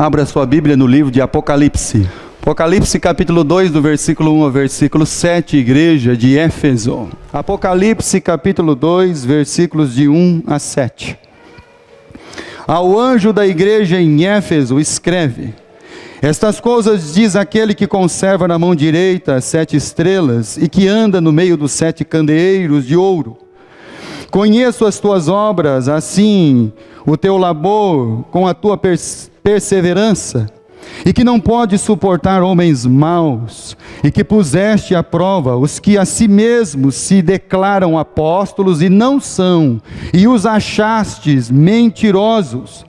Abra sua Bíblia no livro de Apocalipse. Apocalipse capítulo 2, do versículo 1 ao versículo 7, igreja de Éfeso. Apocalipse capítulo 2, versículos de 1 a 7. Ao anjo da igreja em Éfeso escreve: estas coisas diz aquele que conserva na mão direita as 7 estrelas e que anda no meio dos 7 candeeiros de ouro. Conheço as tuas obras, assim o teu labor com a tua perseverança, e que não podes suportar homens maus, e que puseste à prova os que a si mesmos se declaram apóstolos e não são, e os achastes mentirosos.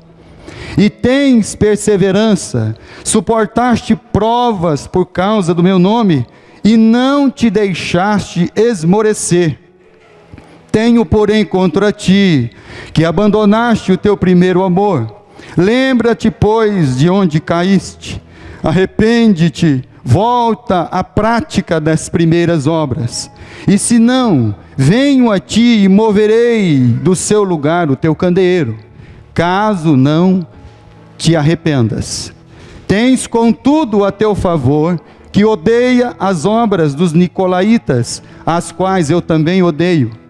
E tens perseverança, suportaste provas por causa do meu nome, e não te deixaste esmorecer. Tenho, porém, contra ti, que abandonaste o teu primeiro amor. Lembra-te, pois, de onde caíste. Arrepende-te, volta à prática das primeiras obras. E se não, venho a ti e moverei do seu lugar o teu candeeiro, caso não te arrependas. Tens, contudo, a teu favor, que odeia as obras dos nicolaítas, as quais eu também odeio.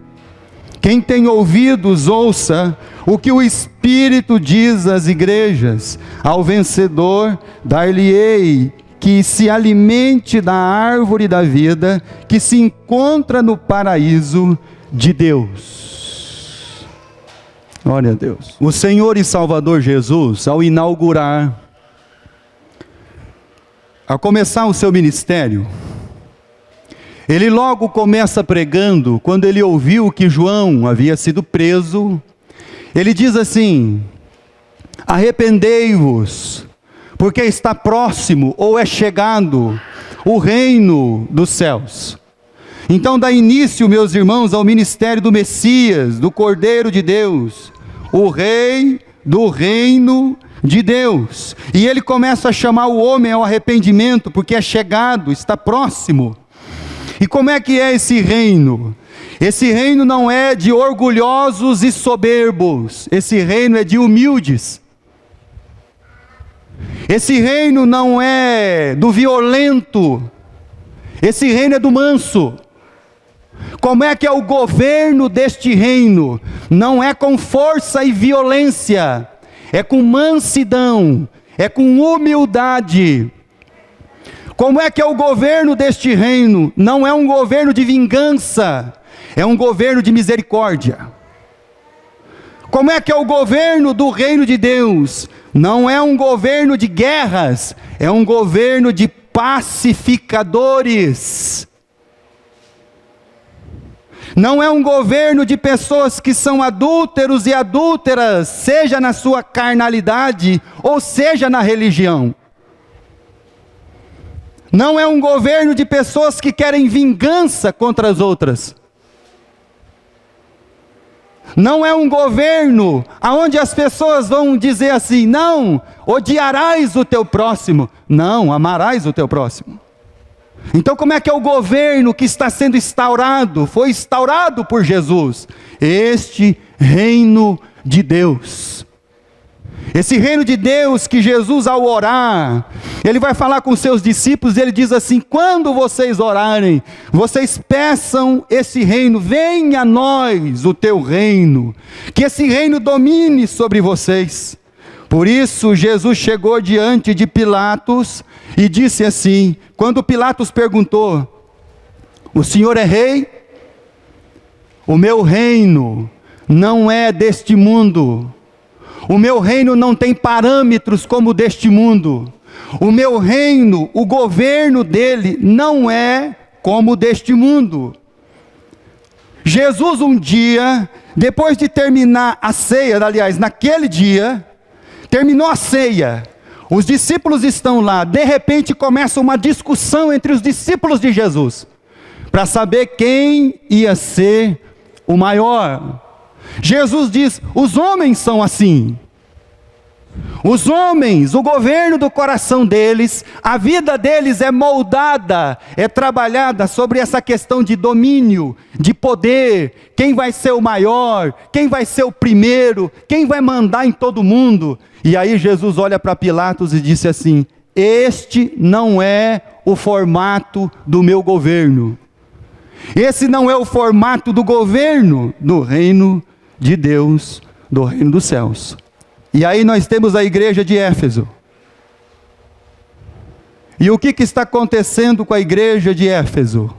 Quem tem ouvidos, ouça o que o Espírito diz às igrejas. Ao vencedor, dar-lhe-ei que se alimente da árvore da vida, que se encontra no paraíso de Deus. Glória a Deus. O Senhor e Salvador Jesus, ao inaugurar, ao começar o seu ministério, ele logo começa pregando. Quando ele ouviu que João havia sido preso, ele diz assim: arrependei-vos, porque está próximo, ou é chegado, o reino dos céus. Então dá início, meus irmãos, ao ministério do Messias, do Cordeiro de Deus, o Rei do reino de Deus. E ele começa a chamar o homem ao arrependimento, porque é chegado, está próximo. E como é que é esse reino? Esse reino não é de orgulhosos e soberbos, esse reino é de humildes. Esse reino não é do violento, esse reino é do manso. Como é que é o governo deste reino? Não é com força e violência, é com mansidão, é com humildade. Como é que é o governo deste reino? Não é um governo de vingança, é um governo de misericórdia. Como é que é o governo do reino de Deus? Não é um governo de guerras, é um governo de pacificadores. Não é um governo de pessoas que são adúlteros e adúlteras, seja na sua carnalidade ou seja na religião. Não é um governo de pessoas que querem vingança contra as outras. Não é um governo onde as pessoas vão dizer assim: não, odiarás o teu próximo. Não, amarás o teu próximo. Então como é que é o governo que está sendo instaurado? Foi instaurado por Jesus. Este reino de Deus. Esse reino de Deus que Jesus, ao orar, ele vai falar com seus discípulos, e ele diz assim: quando vocês orarem, vocês peçam esse reino, venha a nós o teu reino, que esse reino domine sobre vocês. Por isso Jesus chegou diante de Pilatos e disse assim, quando Pilatos perguntou: o Senhor é rei? O meu reino não é deste mundo. O meu reino não tem parâmetros como o deste mundo. O meu reino, o governo dele não é como o deste mundo. Jesus um dia, depois de terminar a ceia, aliás, naquele dia, terminou a ceia, os discípulos estão lá, de repente começa uma discussão entre os discípulos de Jesus, para saber quem ia ser o maior. Jesus diz: os homens são assim. Os homens, o governo do coração deles, a vida deles é moldada, é trabalhada sobre essa questão de domínio, de poder, quem vai ser o maior, quem vai ser o primeiro, quem vai mandar em todo mundo. E aí Jesus olha para Pilatos e disse assim: este não é o formato do meu governo. Esse não é o formato do governo do reino de Deus, do reino dos céus. E aí nós temos a igreja de Éfeso. E o que está acontecendo com a igreja de Éfeso?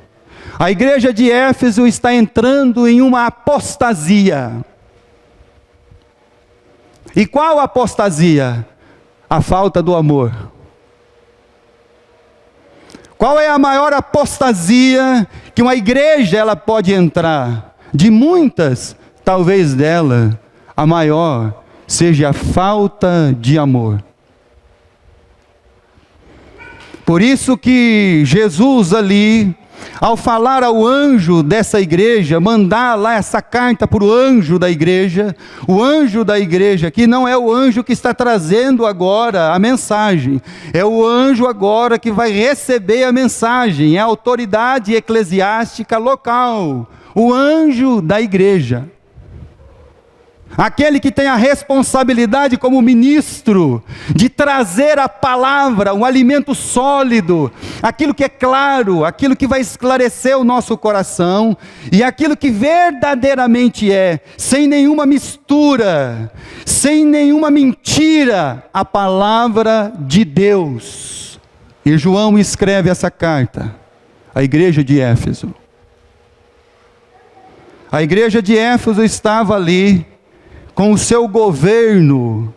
A igreja de Éfeso está entrando em uma apostasia. E qual apostasia? A falta do amor. Qual é a maior apostasia que uma igreja ela pode entrar? De muitas, talvez dela, a maior seja a falta de amor. Por isso que Jesus ali, ao falar ao anjo dessa igreja, mandar lá essa carta para o anjo da igreja que não é o anjo que está trazendo agora a mensagem, é o anjo agora que vai receber a mensagem, é a autoridade eclesiástica local, o anjo da igreja. Aquele que tem a responsabilidade como ministro, de trazer a palavra, um alimento sólido, aquilo que é claro, aquilo que vai esclarecer o nosso coração, e aquilo que verdadeiramente é, sem nenhuma mistura, sem nenhuma mentira, a palavra de Deus. E João escreve essa carta à igreja de Éfeso. A igreja de Éfeso estava ali, com o seu governo,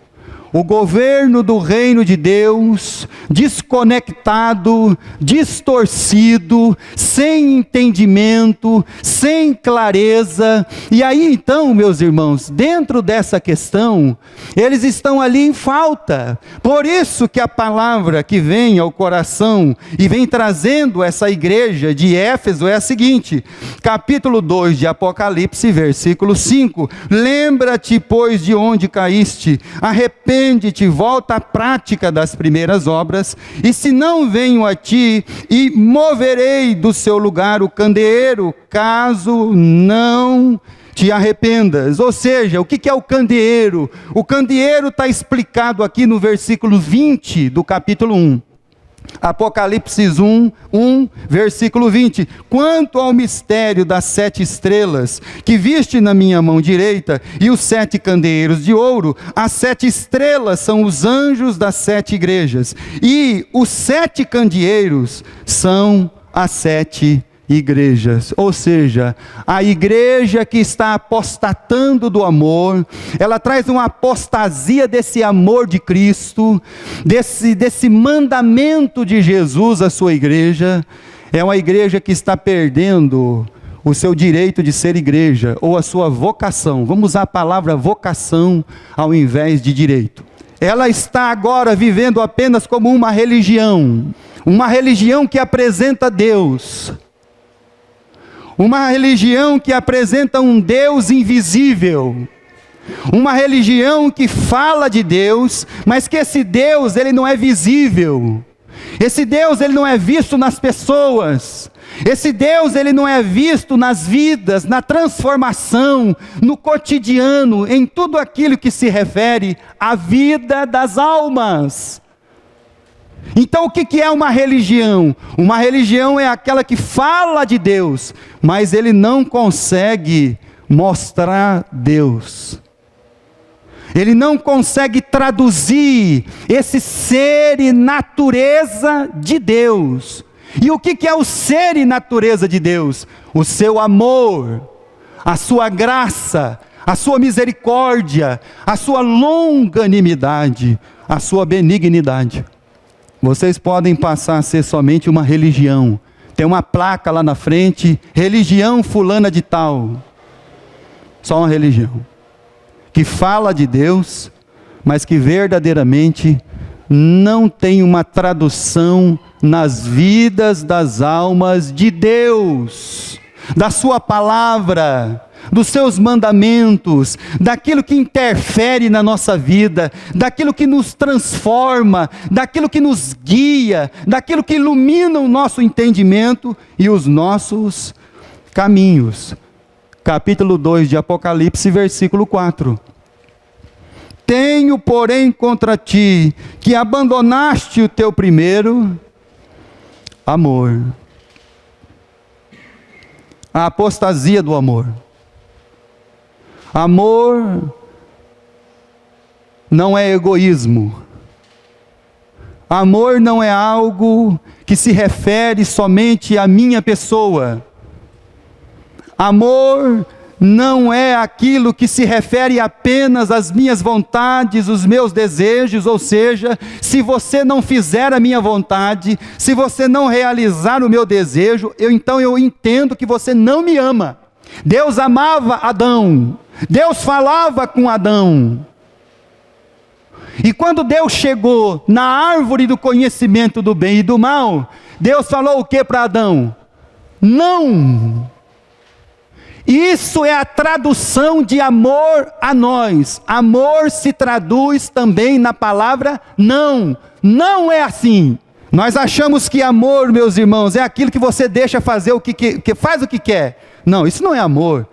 o governo do reino de Deus, desconectado, distorcido, sem entendimento, sem clareza. E aí então, meus irmãos, dentro dessa questão, eles estão ali em falta. Por isso que a palavra que vem ao coração e vem trazendo essa igreja de Éfeso é a seguinte, capítulo 2 de Apocalipse, versículo 5, lembra-te, pois, de onde caíste, arrepende-te, volta à prática das primeiras obras, e se não venho a ti, e moverei do seu lugar o candeeiro, caso não te arrependas. Ou seja, o que é o candeeiro? O candeeiro está explicado aqui no versículo 20 do capítulo 1. Apocalipse 1, versículo 20. Quanto ao mistério das 7 estrelas, que viste na minha mão direita, e os 7 candeeiros de ouro, as 7 estrelas são os anjos das 7 igrejas, e os 7 candeeiros são as 7 igrejas. Ou seja, a igreja que está apostatando do amor, ela traz uma apostasia desse amor de Cristo, desse mandamento de Jesus à sua igreja. É uma igreja que está perdendo o seu direito de ser igreja, ou a sua vocação. Vamos usar a palavra vocação ao invés de direito. Ela está agora vivendo apenas como uma religião que apresenta Deus, uma religião que apresenta um Deus invisível, uma religião que fala de Deus, mas que esse Deus ele não é visível, esse Deus ele não é visto nas pessoas, esse Deus ele não é visto nas vidas, na transformação, no cotidiano, em tudo aquilo que se refere à vida das almas. Então o que é uma religião? Uma religião é aquela que fala de Deus, mas ele não consegue mostrar Deus. Ele não consegue traduzir esse ser e natureza de Deus. E o que é o ser e natureza de Deus? O seu amor, a sua graça, a sua misericórdia, a sua longanimidade, a sua benignidade. Vocês podem passar a ser somente uma religião. Tem uma placa lá na frente, religião fulana de tal. Só uma religião. Que fala de Deus, mas que verdadeiramente não tem uma tradução nas vidas das almas de Deus. da sua palavra, dos seus mandamentos, daquilo que interfere na nossa vida, daquilo que nos transforma, daquilo que nos guia, daquilo que ilumina o nosso entendimento e os nossos caminhos. Capítulo 2 de Apocalipse, versículo 4. Tenho, porém, contra ti, que abandonaste o teu primeiro amor. A apostasia do amor. Amor não é egoísmo. Amor não é algo que se refere somente à minha pessoa. Amor não é aquilo que se refere apenas às minhas vontades, os meus desejos, ou seja, se você não fizer a minha vontade, se você não realizar o meu desejo, então eu entendo que você não me ama. Deus amava Adão, Deus falava com Adão. E quando Deus chegou na árvore do conhecimento do bem e do mal, Deus falou o que para Adão? Não! Isso é a tradução de amor a nós. Amor se traduz também na palavra não. Não é assim. Nós achamos que amor, meus irmãos, é aquilo que você deixa fazer o que faz o que quer. Não, isso não é amor.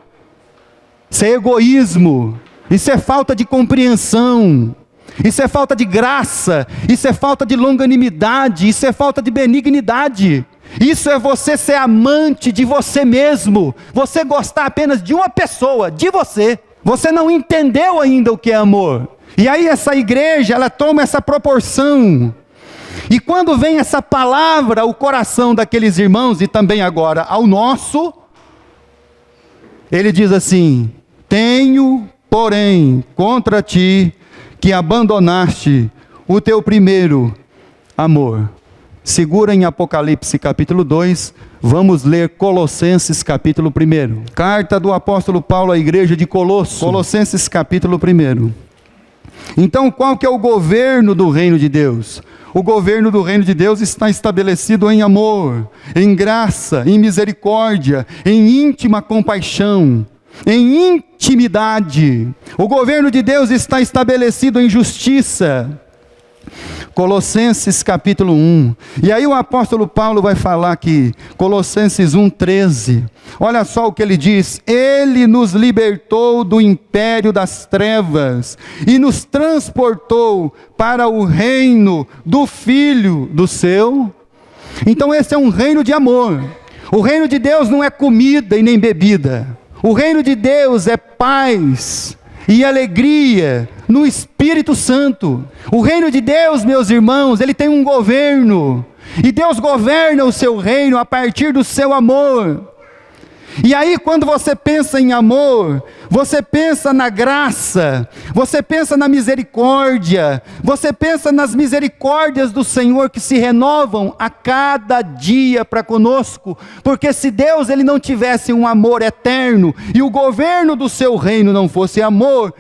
Isso é egoísmo. Isso é falta de compreensão. Isso é falta de graça. Isso é falta de longanimidade. Isso é falta de benignidade. Isso é você ser amante de você mesmo. Você gostar apenas de uma pessoa, de você. Você não entendeu ainda o que é amor. E aí essa igreja, ela toma essa proporção. E quando vem essa palavra ao coração daqueles irmãos, e também agora ao nosso, ele diz assim: tenho, porém, contra ti, que abandonaste o teu primeiro amor. Segura em Apocalipse capítulo 2, vamos ler Colossenses capítulo 1. Carta do apóstolo Paulo à igreja de Colosso, Colossenses capítulo 1. Então, qual que é o governo do reino de Deus? O governo do reino de Deus está estabelecido em amor, em graça, em misericórdia, em íntima compaixão, em intimidade. O governo de Deus está estabelecido em justiça. Colossenses capítulo 1. E aí o apóstolo Paulo vai falar aqui, Colossenses 1:13. Olha só o que ele diz: ele nos libertou do império das trevas e nos transportou para o reino do Filho do seu. Então esse é um reino de amor. O reino de Deus não é comida e nem bebida. O reino de Deus é paz e alegria no Espírito Santo. O reino de Deus, meus irmãos, ele tem um governo. E Deus governa o seu reino a partir do seu amor. E aí quando você pensa em amor, você pensa na graça, você pensa na misericórdia, você pensa nas misericórdias do Senhor que se renovam a cada dia para conosco, porque se Deus ele não tivesse um amor eterno, e o governo do seu reino não fosse amor,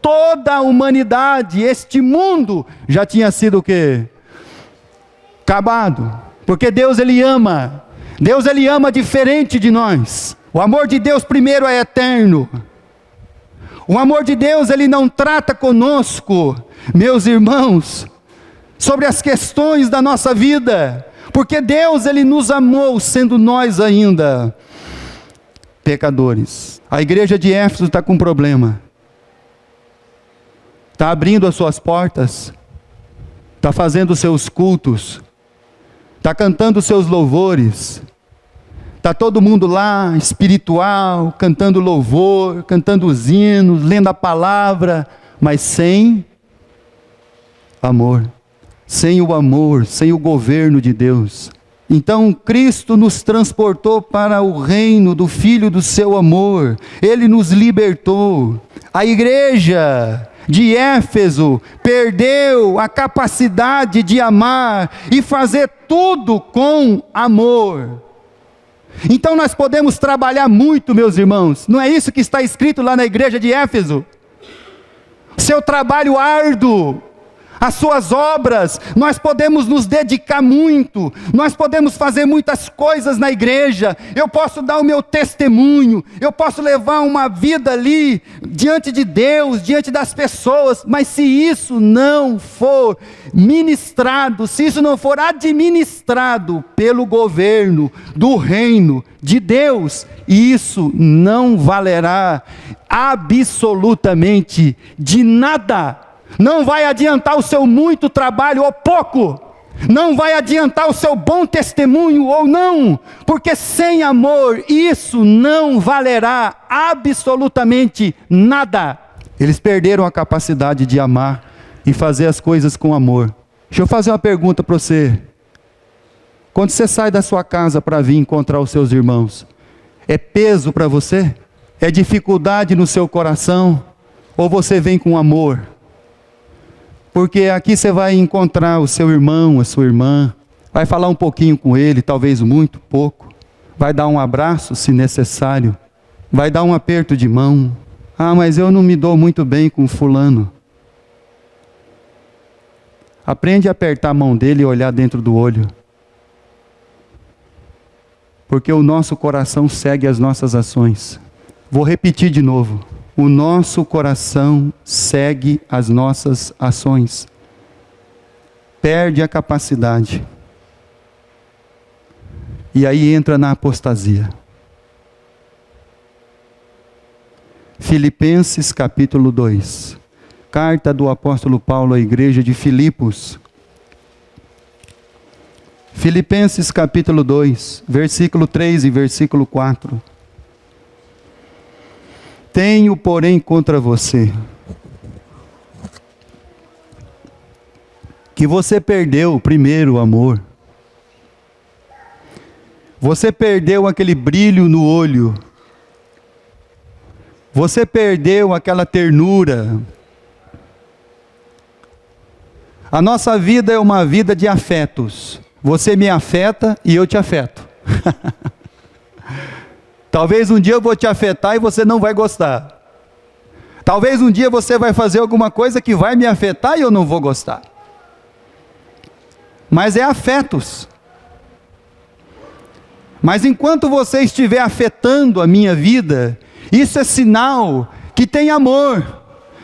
toda a humanidade, este mundo, já tinha sido o quê? Acabado, porque Deus ele ama. Deus ele ama diferente de nós. O amor de Deus primeiro é eterno. O amor de Deus ele não trata conosco, meus irmãos, sobre as questões da nossa vida, porque Deus ele nos amou sendo nós ainda pecadores. A igreja de Éfeso está com um problema. Está abrindo as suas portas, está fazendo os seus cultos, está cantando os seus louvores. Está todo mundo lá, espiritual, cantando louvor, cantando os hinos, lendo a palavra, mas sem amor. Sem o amor, sem o governo de Deus. Então Cristo nos transportou para o reino do Filho do seu amor. Ele nos libertou. A igreja de Éfeso perdeu a capacidade de amar e fazer tudo com amor. Então nós podemos trabalhar muito, meus irmãos. Não é isso que está escrito lá na igreja de Éfeso? Seu trabalho árduo, as suas obras, nós podemos nos dedicar muito, nós podemos fazer muitas coisas na igreja, eu posso dar o meu testemunho, eu posso levar uma vida ali, diante de Deus, diante das pessoas, mas se isso não for ministrado, se isso não for administrado pelo governo do reino de Deus, isso não valerá absolutamente de nada. Não vai adiantar o seu muito trabalho ou pouco, não vai adiantar o seu bom testemunho ou não, porque sem amor isso não valerá absolutamente nada. Eles perderam a capacidade de amar e fazer as coisas com amor. Deixa eu fazer uma pergunta para você. Quando você sai da sua casa para vir encontrar os seus irmãos, é peso para você? É dificuldade no seu coração? Ou você vem com amor? Porque aqui você vai encontrar o seu irmão, a sua irmã, vai falar um pouquinho com ele, talvez muito pouco, vai dar um abraço se necessário, vai dar um aperto de mão. Ah, mas eu não me dou muito bem com fulano. Aprende a apertar a mão dele e olhar dentro do olho. Porque o nosso coração segue as nossas ações. Vou repetir de novo. O nosso coração segue as nossas ações. Perde a capacidade. E aí entra na apostasia. Filipenses capítulo 2. Carta do apóstolo Paulo à igreja de Filipos. Filipenses capítulo 2, versículo 3 e versículo 4. Tenho, porém, contra você, que você perdeu o primeiro amor. Você perdeu aquele brilho no olho. Você perdeu aquela ternura. A nossa vida é uma vida de afetos. Você me afeta e eu te afeto. Talvez um dia eu vou te afetar e você não vai gostar. Talvez um dia você vai fazer alguma coisa que vai me afetar e eu não vou gostar. Mas é afetos. Mas enquanto você estiver afetando a minha vida, isso é sinal que tem amor,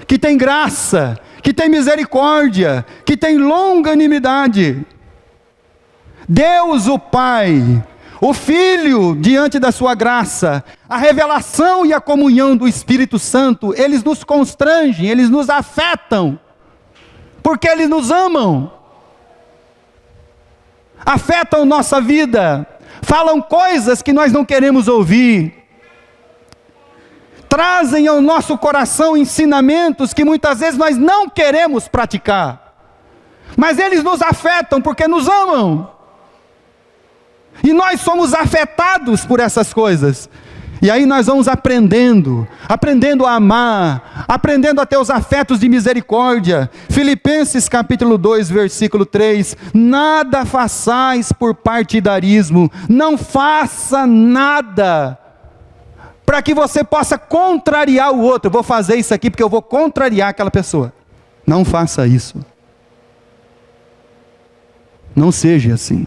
que tem graça, que tem misericórdia, que tem longanimidade. Deus o Pai, o Filho, diante da sua graça, a revelação e a comunhão do Espírito Santo, eles nos constrangem, eles nos afetam, porque eles nos amam, afetam nossa vida, falam coisas que nós não queremos ouvir, trazem ao nosso coração ensinamentos que muitas vezes nós não queremos praticar, mas eles nos afetam porque nos amam. E nós somos afetados por essas coisas. E aí nós vamos aprendendo a amar, aprendendo a ter os afetos de misericórdia. Filipenses capítulo 2, versículo 3. Nada façais por partidarismo. Não faça nada para que você possa contrariar o outro. Eu vou fazer isso aqui porque eu vou contrariar aquela pessoa. Não faça isso. Não seja assim.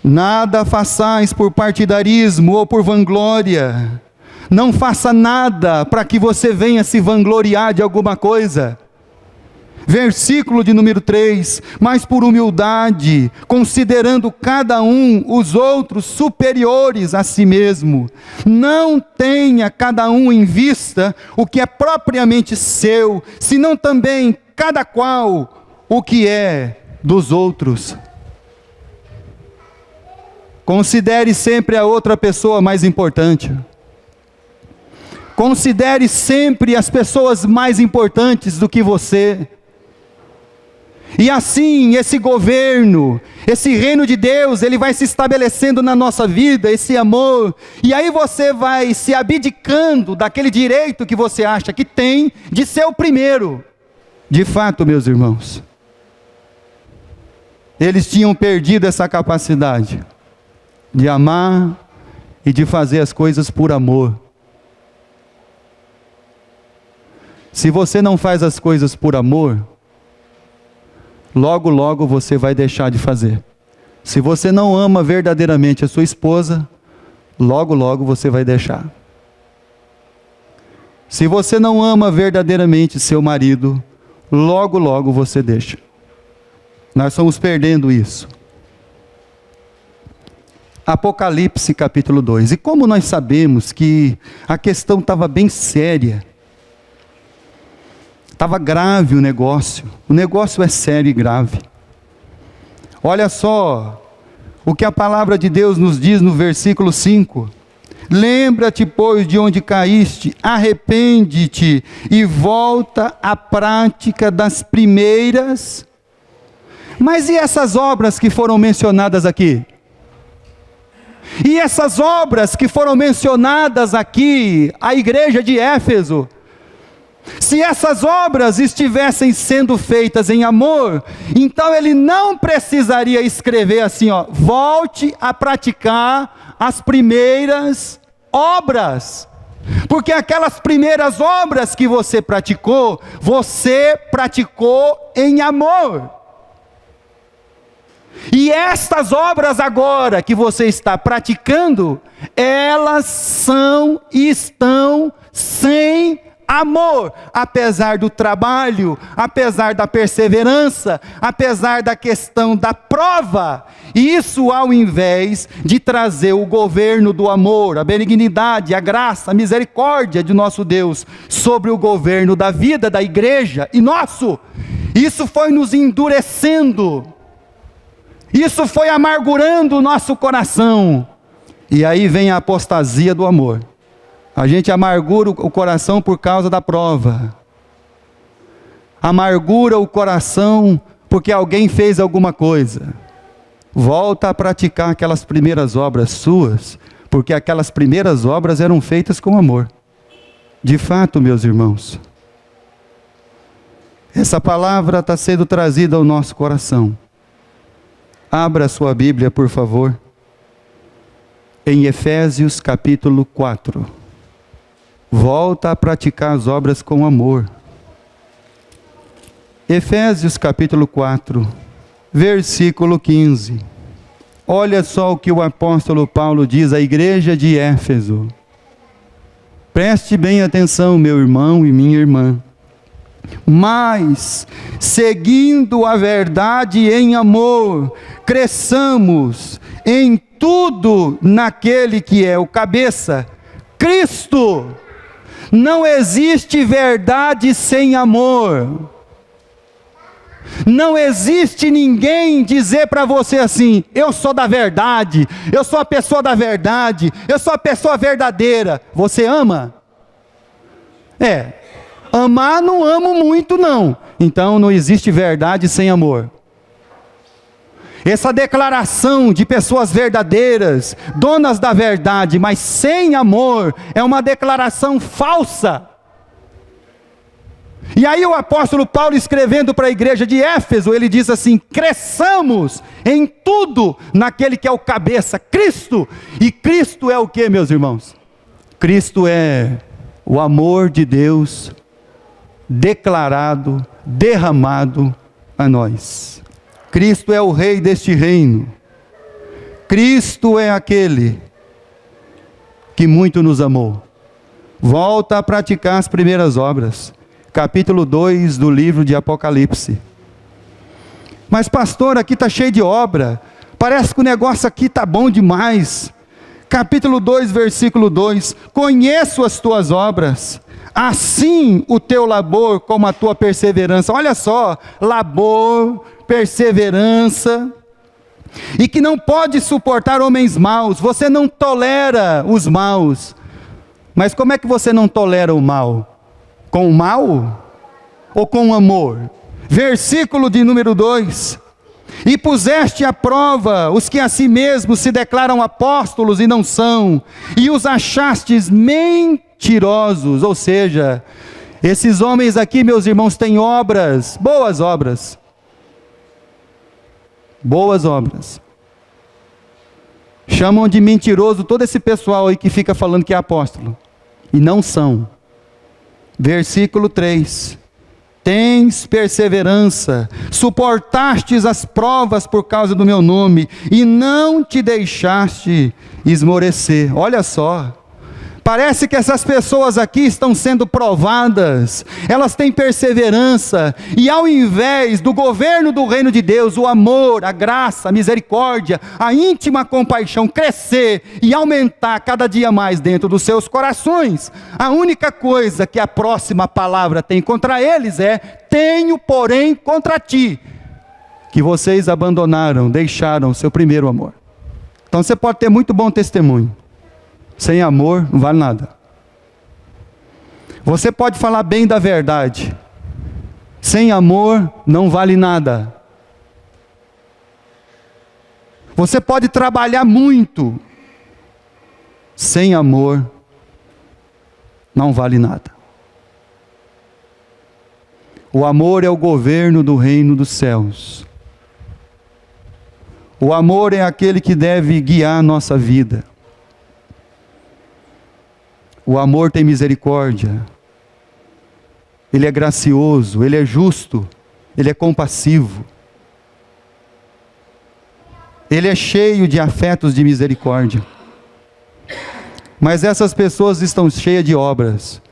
Nada façais por partidarismo ou por vanglória. Não faça nada para que você venha se vangloriar de alguma coisa. Versículo de número 3. Mas por humildade, considerando cada um os outros superiores a si mesmo. Não tenha cada um em vista o que é propriamente seu, senão também cada qual o que é dos outros. Considere sempre a outra pessoa mais importante. Considere sempre as pessoas mais importantes do que você. E assim, esse governo, esse reino de Deus, ele vai se estabelecendo na nossa vida, esse amor. E aí você vai se abdicando daquele direito que você acha que tem de ser o primeiro. De fato, meus irmãos, eles tinham perdido essa capacidade de amar e de fazer as coisas por amor. Se você não faz as coisas por amor, logo logo você vai deixar de fazer. Se você não ama verdadeiramente a sua esposa, logo logo você vai deixar. Se você não ama verdadeiramente seu marido, logo logo você deixa. Nós estamos perdendo isso. Apocalipse capítulo 2. E como nós sabemos que a questão estava bem séria, estava grave o negócio é sério e grave. Olha só o que a palavra de Deus nos diz no versículo 5. Lembra-te, pois, de onde caíste, arrepende-te e volta à prática das primeiras. Mas e essas obras que foram mencionadas aqui? E essas obras que foram mencionadas aqui, a igreja de Éfeso, se essas obras estivessem sendo feitas em amor, então ele não precisaria escrever assim, volte a praticar as primeiras obras. Porque aquelas primeiras obras que você praticou em amor. E estas obras agora que você está praticando, elas são e estão sem amor, apesar do trabalho, apesar da perseverança, apesar da questão da prova. Isso ao invés de trazer o governo do amor, a benignidade, a graça, a misericórdia de nosso Deus sobre o governo da vida da igreja e nosso, isso foi nos endurecendo, isso foi amargurando o nosso coração. E aí vem a apostasia do amor. A gente amargura o coração por causa da prova. Amargura o coração porque alguém fez alguma coisa. Volta a praticar aquelas primeiras obras suas, porque aquelas primeiras obras eram feitas com amor. De fato, meus irmãos, essa palavra está sendo trazida ao nosso coração. Abra a sua Bíblia, por favor, em Efésios capítulo 4. Volta a praticar as obras com amor. Efésios capítulo 4, versículo 15. Olha só o que o apóstolo Paulo diz à igreja de Éfeso. Preste bem atenção, meu irmão e minha irmã. Mas, seguindo a verdade em amor, cresçamos em tudo naquele que é o cabeça, Cristo. Não existe verdade sem amor. Não existe ninguém dizer para você assim, eu sou da verdade, eu sou a pessoa da verdade, eu sou a pessoa verdadeira. Você ama? Amar não amo muito não. Então não existe verdade sem amor. Essa declaração de pessoas verdadeiras, donas da verdade, mas sem amor, é uma declaração falsa. E aí o apóstolo Paulo, escrevendo para a igreja de Éfeso, ele diz assim, cresçamos em tudo naquele que é o cabeça, Cristo. E Cristo é o que, meus irmãos? Cristo é o amor de Deus declarado, derramado a nós. Cristo é o rei deste reino. Cristo é aquele que muito nos amou. Volta a praticar as primeiras obras. Capítulo 2 do livro de Apocalipse. Mas pastor, aqui está cheio de obra. Parece que o negócio aqui está bom demais. Capítulo 2, versículo 2. Conheço as tuas obras. Assim o teu labor como a tua perseverança. Olha só, labor, perseverança, e que não pode suportar homens maus. Você não tolera os maus. Mas como é que você não tolera o mal? Com o mal? Ou com amor? Versículo de número 2. E puseste à prova os que a si mesmos se declaram apóstolos e não são, e os achastes mentirosos. Ou seja, esses homens aqui, meus irmãos, têm obras, boas obras. Boas obras. Chamam de mentiroso todo esse pessoal aí que fica falando que é apóstolo. E não são. Versículo 3. tens perseverança, suportastes as provas por causa do meu nome, e não te deixaste esmorecer. Olha só. Parece que essas pessoas aqui estão sendo provadas, elas têm perseverança, e ao invés do governo do reino de Deus, o amor, a graça, a misericórdia, a íntima compaixão crescer e aumentar cada dia mais dentro dos seus corações, a única coisa que a próxima palavra tem contra eles é: tenho porém contra ti, que vocês abandonaram, deixaram o seu primeiro amor. Então você pode ter muito bom testemunho, sem amor não vale nada. Você pode falar bem da verdade, sem amor não vale nada. Você pode trabalhar muito, sem amor não vale nada. O amor é o governo do reino dos céus. O amor é aquele que deve guiar a nossa vida. O amor tem misericórdia, ele é gracioso, ele é justo, ele é compassivo, ele é cheio de afetos de misericórdia. Mas essas pessoas estão cheias de obras,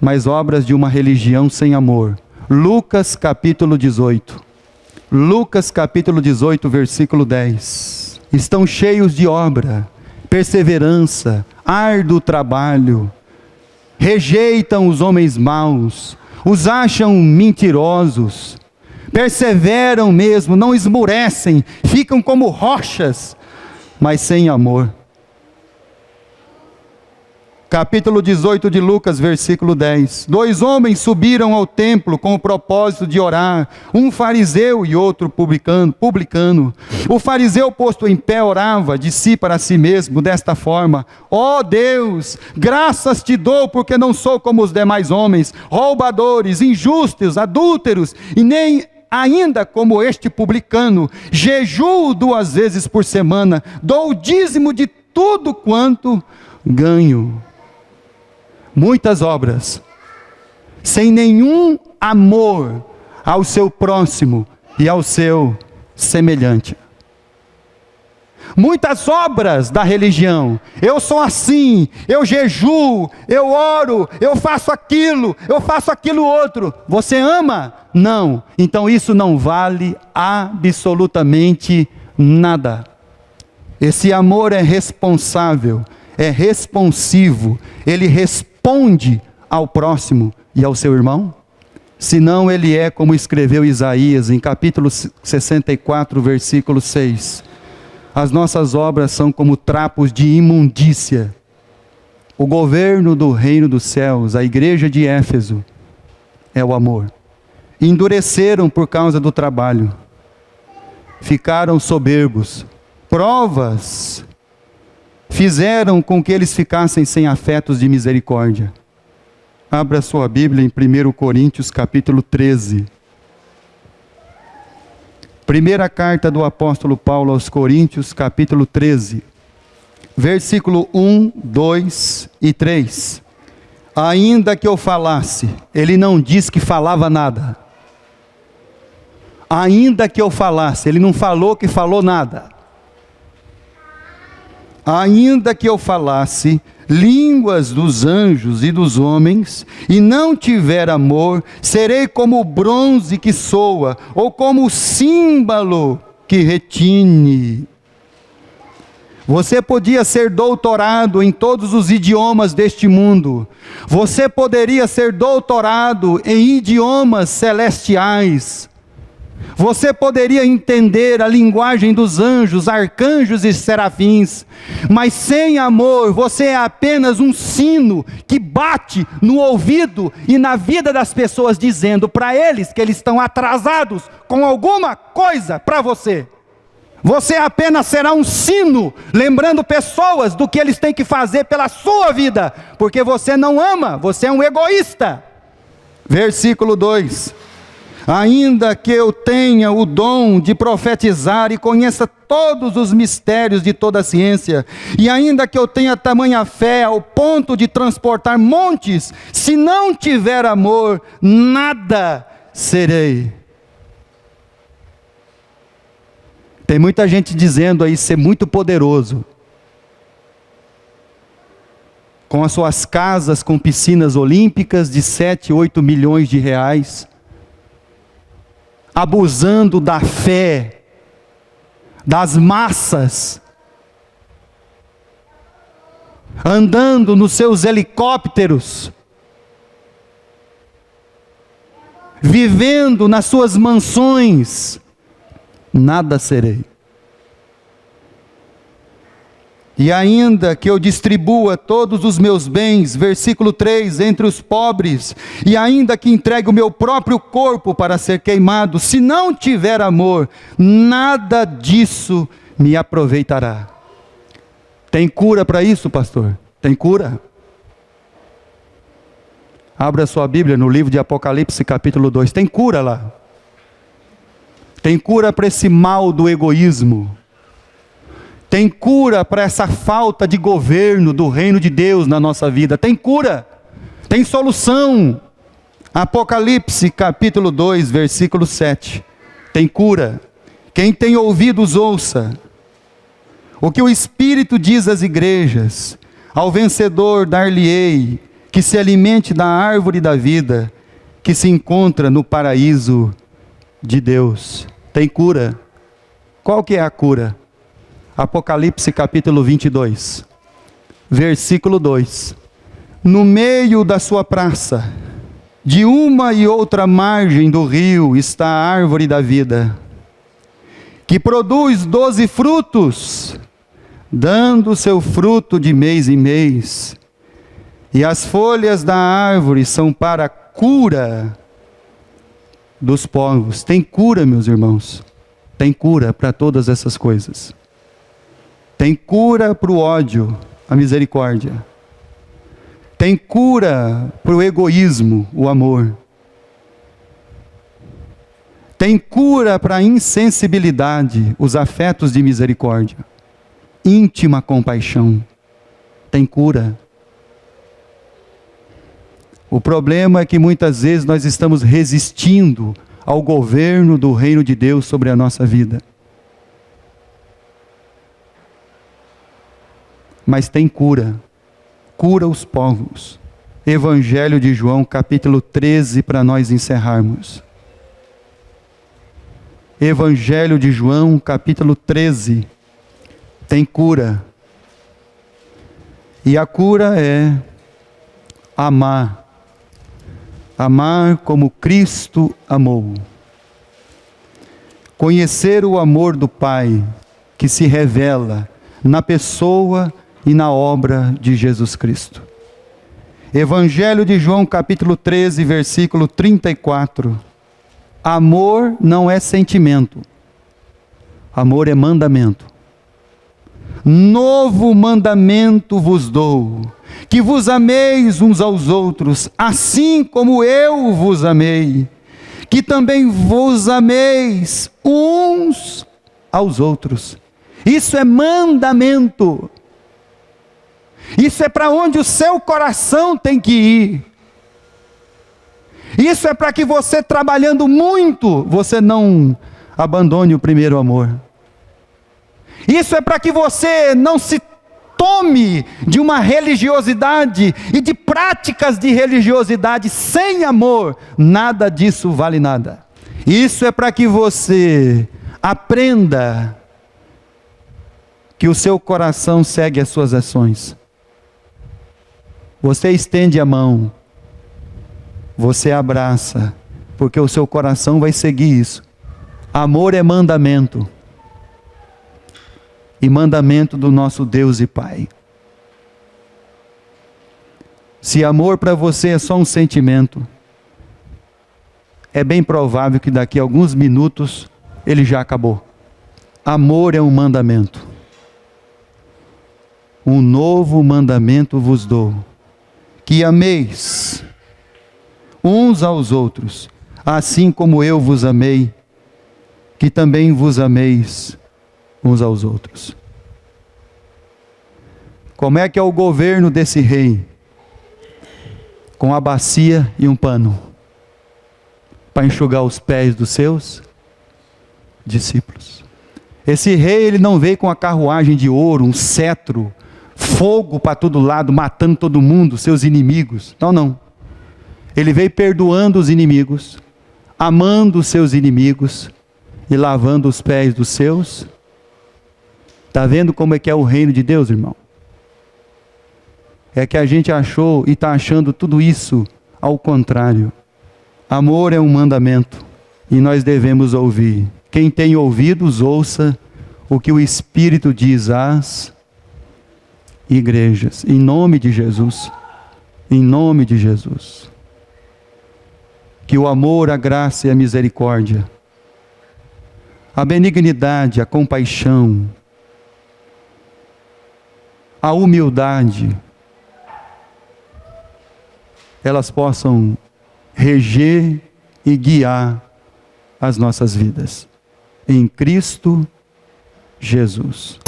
mas obras de uma religião sem amor. Lucas capítulo 18, Lucas capítulo 18, versículo 10. Estão cheios de obra, perseverança, árduo trabalho, rejeitam os homens maus, os acham mentirosos, perseveram mesmo, não esmurecem, ficam como rochas, mas sem amor. Capítulo 18 de Lucas, versículo 10. 2 homens subiram ao templo com o propósito de orar, um fariseu e outro publicano. O fariseu, posto em pé, orava de si para si mesmo, desta forma: ó Deus, graças te dou, porque não sou como os demais homens, roubadores, injustos, adúlteros, e nem ainda como este publicano. Jejuo 2 vezes por semana, dou o dízimo de tudo quanto ganho. Muitas obras, sem nenhum amor ao seu próximo e ao seu semelhante. Muitas obras da religião: eu sou assim, eu jejuo, eu oro, eu faço aquilo outro. Você ama? Não. Então isso não vale absolutamente nada. Esse amor é responsável, é responsivo, ele responde ao próximo e ao seu irmão? Senão ele é como escreveu Isaías em capítulo 64, versículo 6. As nossas obras são como trapos de imundícia. O governo do reino dos céus, a igreja de Éfeso, é o amor. Endureceram por causa do trabalho, ficaram soberbos. Provas fizeram com que eles ficassem sem afetos de misericórdia. Abra sua Bíblia em 1 Coríntios capítulo 13. Primeira carta do apóstolo Paulo aos Coríntios, capítulo 13. Versículo 1, 2 e 3. Ainda que eu falasse, ele não diz que falava nada. Ainda que eu falasse, ele não falou que falou nada. Ainda que eu falasse línguas dos anjos e dos homens, e não tiver amor, serei como o bronze que soa, ou como o símbolo que retine. Você podia ser doutorado em todos os idiomas deste mundo. Você poderia ser doutorado em idiomas celestiais. Você poderia entender a linguagem dos anjos, arcanjos e serafins, mas sem amor você é apenas um sino que bate no ouvido e na vida das pessoas, dizendo para eles que eles estão atrasados com alguma coisa para você. Você apenas será um sino, lembrando pessoas do que eles têm que fazer pela sua vida, porque você não ama, você é um egoísta. Versículo 2. Ainda que eu tenha o dom de profetizar e conheça todos os mistérios de toda a ciência, e ainda que eu tenha tamanha fé ao ponto de transportar montes, se não tiver amor, nada serei. Tem muita gente dizendo aí ser muito poderoso, com as suas casas com piscinas olímpicas de 7, 8 milhões de reais, abusando da fé das massas, andando nos seus helicópteros, vivendo nas suas mansões. Nada serei. E ainda que eu distribua todos os meus bens, versículo 3, entre os pobres, e ainda que entregue o meu próprio corpo para ser queimado, se não tiver amor, nada disso me aproveitará. Tem cura para isso, pastor? Tem cura? Abra sua Bíblia no livro de Apocalipse, capítulo 2. Tem cura lá. Tem cura para esse mal do egoísmo. Tem cura para essa falta de governo do reino de Deus na nossa vida. Tem cura. Tem solução. Apocalipse, capítulo 2, versículo 7. Tem cura. Quem tem ouvidos, ouça. O que o Espírito diz às igrejas: ao vencedor dar-lhe-ei que se alimente da árvore da vida, que se encontra no paraíso de Deus. Tem cura. Qual que é a cura? Apocalipse capítulo 22, versículo 2. No meio da sua praça, de uma e outra margem do rio, está a árvore da vida, que produz 12 frutos, dando seu fruto de mês em mês. E as folhas da árvore são para a cura dos povos. Tem cura, meus irmãos. Tem cura para todas essas coisas. Tem cura para o ódio, a misericórdia. Tem cura para o egoísmo, o amor. Tem cura para a insensibilidade, os afetos de misericórdia. Íntima compaixão. Tem cura. O problema é que muitas vezes nós estamos resistindo ao governo do reino de Deus sobre a nossa vida. Mas tem cura. Cura os povos. Evangelho de João, capítulo 13, para nós encerrarmos. Evangelho de João, capítulo 13. Tem cura. E a cura é amar. Amar como Cristo amou. Conhecer o amor do Pai, que se revela na pessoa e na obra de Jesus Cristo. Evangelho de João, capítulo 13, versículo 34. Amor não é sentimento. Amor é mandamento. Novo mandamento vos dou, que vos ameis uns aos outros, assim como eu vos amei, que também vos ameis uns aos outros. Isso é mandamento. Isso é para onde o seu coração tem que ir. Isso é para que você, trabalhando muito, você não abandone o primeiro amor. Isso é para que você não se tome de uma religiosidade e de práticas de religiosidade sem amor. Nada disso vale nada. Isso é para que você aprenda que o seu coração segue as suas ações. Você estende a mão, você abraça, porque o seu coração vai seguir isso. Amor é mandamento. E mandamento do nosso Deus e Pai. Se amor para você é só um sentimento, é bem provável que daqui a alguns minutos ele já acabou. Amor é um mandamento. Um novo mandamento vos dou, que ameis uns aos outros, assim como eu vos amei, que também vos ameis uns aos outros. Como é que é o governo desse rei? Com a bacia e um pano. para enxugar os pés dos seus discípulos. Esse rei, ele não veio com a carruagem de ouro, um cetro, fogo para todo lado, matando todo mundo, seus inimigos. Não. Ele veio perdoando os inimigos, amando os seus inimigos e lavando os pés dos seus. Está vendo como é que é o reino de Deus, irmão? É que a gente achou e está achando tudo isso ao contrário. Amor é um mandamento e nós devemos ouvir. Quem tem ouvidos, ouça o que o Espírito diz às igrejas. Em nome de Jesus. Em nome de Jesus. Que o amor, a graça e a misericórdia, a benignidade, a compaixão, a humildade, elas possam reger e guiar as nossas vidas. Em Cristo Jesus.